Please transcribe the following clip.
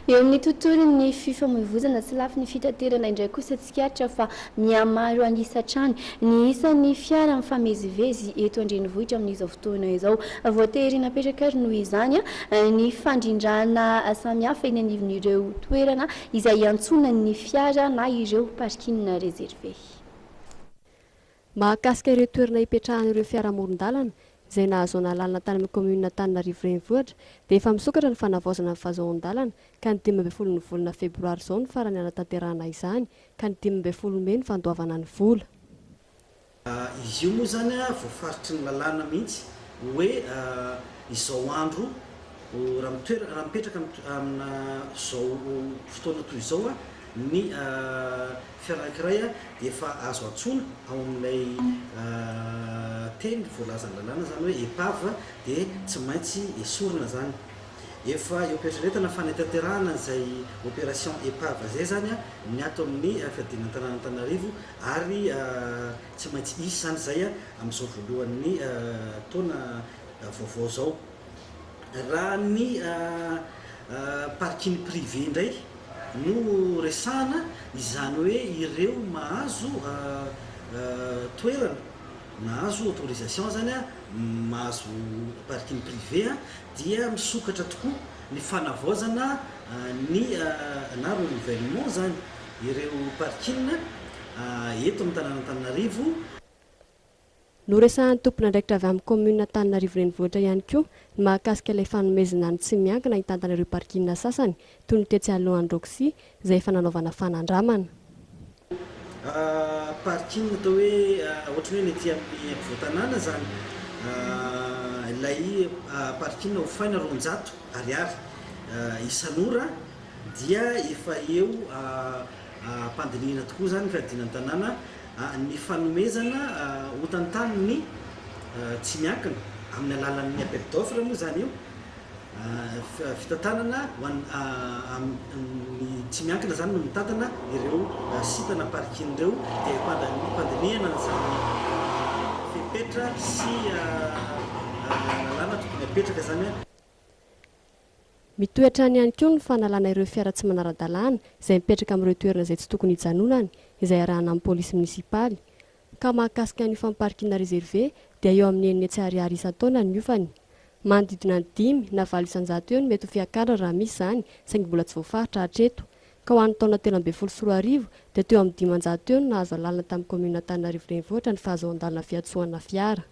eo amin'ny tontolon'ny fifamoivoizana sy lafin'ny fitaterana indray kosa tsikaritra fa mihamaro anisatrany ny isan'ny fiara mifamezivezy eto andrenivohitra amin'izao fotoana izao. Voatery napetraka ary noho izany ny fandrindrana samihafa eny anivon'ireo toerana izay antsonan'ny fiara na ireo parking réservé. Mahakasika ireo toerana ipetrahan'ireo fiara amoron-dalana izay nahazo lalana tany amin'ny commune Antananarivo renivohitra dia efa misokatra ny fanavaozana ny vazoan-dalana ka ny 12 ny volana febroary izao ny farany hanatanterahana izany ka ny 12 May ny fandoavana ny vola. Izy io moa zany voafaritry ny lalàna mihitsy hoe izao andro raha mipetraka amina zao fotoana toy izao ny fiara anankiray dia efa azo antsona ao amin'ilay teny voalaza ny lalàna zany hoe épave dia tsy maintsy esorina zany. Efa eopetraretana fanatanterahana izay opération épave zay zany ny ato amin'ny fiadina Antananarivo ary tsy maintsy isy zany zay amin'izao voalohan'ny taona vaovao zao. Raha ny parking privé indray no resahana izany hoe ireo mahazo toerana mahazo autorisation zany mahazo parking privé dia misokatra tokoa ny fanavaozana ny na renouvellement zany ireo parking eto amin'ny tanàna Antananarivo. Noresahan'ny tompona andraikitra avy amin'ny commune Antananarivo renivohitra ihany koa ny mahakasika ilay fanomezana ny tsy miankina hitantana ireo parking sasany toy ny tetsy alohan'ny Roxy izay efa nanaovana fanandramana. Parking atao hoe ohatry hoe ety amin'ny ampovoan-tanàna zany ilay parking hofaina 200 ariary isan'ora dia efa eo pandinihana tokoa zany fiadina an-tanàna ny fanomezana ho tantaniny tsy miankina amin'ny alalan'ny appel d'offre moa zany io fitantanana ny tsy miankina zany no mitantana ireo sitana parking ireo dia pandinihana zany fepetra sy lalàna tokony apetraka zany. Mitoetra any ihany koa ny fanalana ireo fiara tsy manara-dalàna izay mipetraka amin'ireo toerana izay tsy tokony hijanonany izay arahana amin'ny polisy munisipaly. Ka mahakasika ny parking réservé dia eo amin'ny 9 ariary isan-taona ny ofany. Manodidina ny 5 na 7 isan-jato eo ny mety ho fiakarana raha misy zany saingy mbola tsy voafaritra hatreto. Ka ho an'ny taona 13 dia teo amin'ny 500 eo no nahazo lalana tamin'ny commune Antananarivo renivohitra ny fahazoan-dalana fiatsoana fiara.